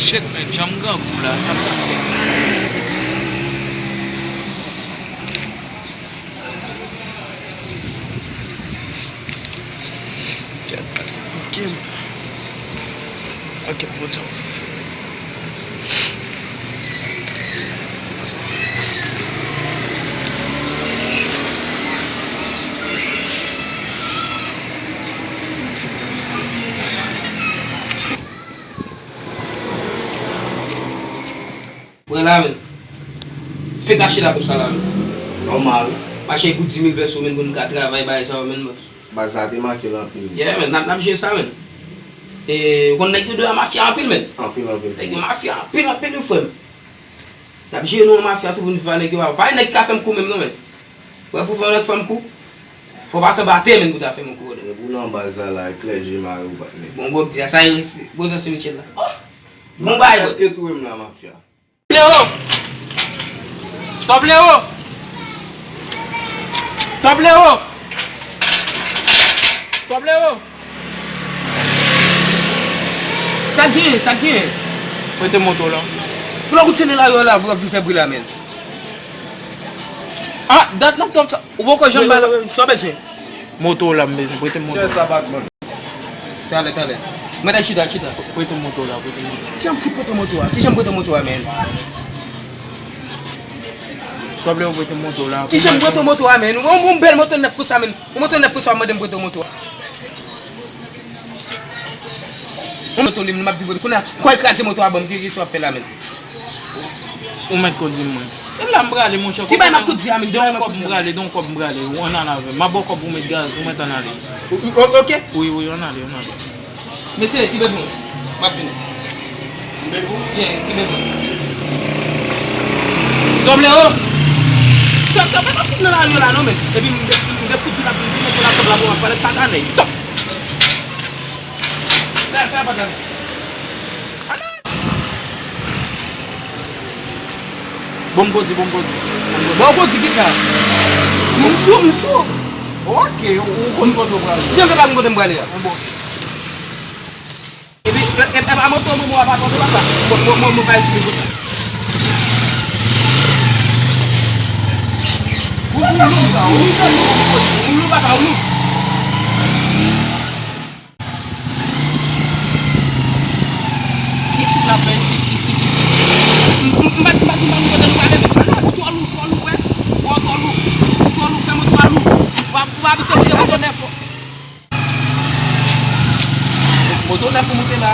Shit, men, jam gan kou la, sa mwen te. Ok, what's up? Wè la men, fè kache la pou sa la men. Normal. Mache pou 10,000 peso men pou nou ka travay baye sa men. Bazate make l'anpil. Yeah men, nap jen sa men. E kon nek yo do a mafya anpil men. Anpil. Nek yo mafya anpil yo fèm. Nap jen nou mafya tout pou nou fè nek yo wap. Pari nek ka fèm kou men nou men. Wè pou fè nek fèm kou. Fò pa se bate men pou ta fèm kou. Pou nan baza la, ekleje mare ou bat men. Bon go di, sa yon si. Go zan se Michel la. Bon baye. Eske tou em la mafya? Léo! Stop Léo! Stop Léo! Stop Léo! Sa gen. Prete moto la. Pou la koute ne la yo la vwa vi febri la men. Ah, dat nan top sa. Ou woko jan bala. So bese. Moto la mbeze, prete moto. Kè sa bak man? Tale. Mwen da chida. Prete moto la. Ki jan foute poto moto wa? Ki jan prete moto wa men? Stop Léo prete moto la. Ki jan prete moto wa men? Mwen bel moto 9 kousa men. Moto 9 kousa mwen dem prete moto wa. Mwen moto li mwen map di vode. Kwa ekrasi moto wa bom ki so fe la men. Ou met kozi mwen. E la mbrale mon chak. Ki bay map kozi amen? Don kop mbrale. Ou an ave. Ma bo kop ou met gaz. Ou met an ale. Ok? Oui, an ale. Mese, ki bet mwen? Map fini. Mbek ou? Yen, ki bet mwen? Stop Léo! Sa pe pa foute nan la yo la non men. E bi mde foute la pou mwen pou la top la pou wap pale tatane. Top! Fè patane. Bon kozi. Bon kozi ki sa? Msou. Ok, ou kon koto brale. Jen fe pa mwen kote mbrale ya? E bi, a moto mwen wap apote wap pa? Mwen pa yisi mwen kote. Ou baka. Isi la fen, isi. Mbat mwen kote nou pale. Ou to alou, we. Ou to alou, fè mwen to alou. Wap se moto nef. Moto nef ou moute la.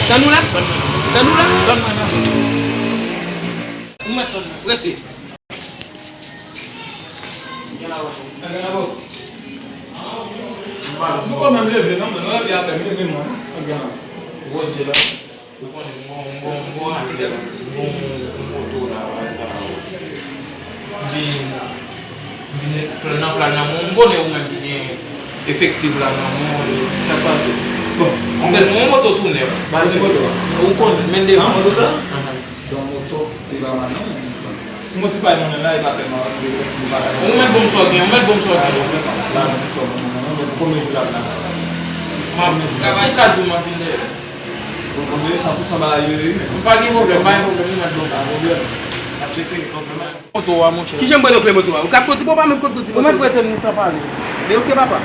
Tanou la? Presi. Mwen kon men leve nan, men nan apè leve man. Woze la. Bon ati de la. Bon moto la. Nan plan nan moun bone ou men bien efektiv la nan moun. Sa pase. Mwen moto tou ne. Ou kon men de. An moto sa? Don moto, i ba man nan. Mwen ti pa yon la, i ba teman. Ou men bom so gen. La men ti to, mwen kon men vila nan. Si kadjou man fin de. Mwen kon men 100% ba yoye. Mwen pa gen problem, mwen problem. Moto wa mon chè. Ki jen mwen okle moto wa? Ou kap koti pou pa mwen koti? Ou men prete mwen sa pale. De ouke papa?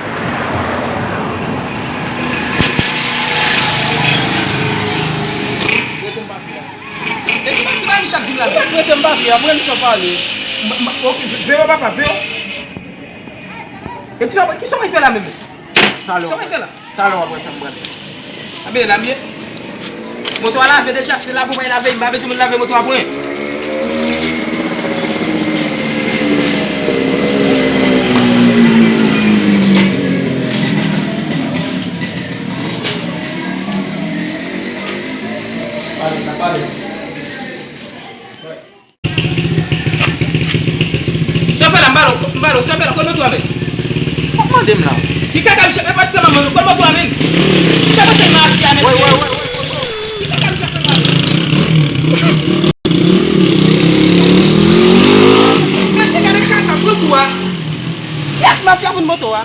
E ki ba mi chak di la? Prete mbaki, apre mwen sa pale. Veo papa, veo. E ki so mwen fè la mè mè? Talon. So mwen fè la? Talon apre sa mbate. Abe, la mè? Moto wa lave deja, se la fò mwen lave, mba besi mwen lave moto apre. Mbalo, sa fè la, kon moto amen? Kwa mandem la? Ki kaka mi chapè pati sa maman, kon moto amen? Chapè se yon afi amen? Ki kaka mi chapè pati? Mwen se gane kaka, kon moto a? Yak mafya pou moto a?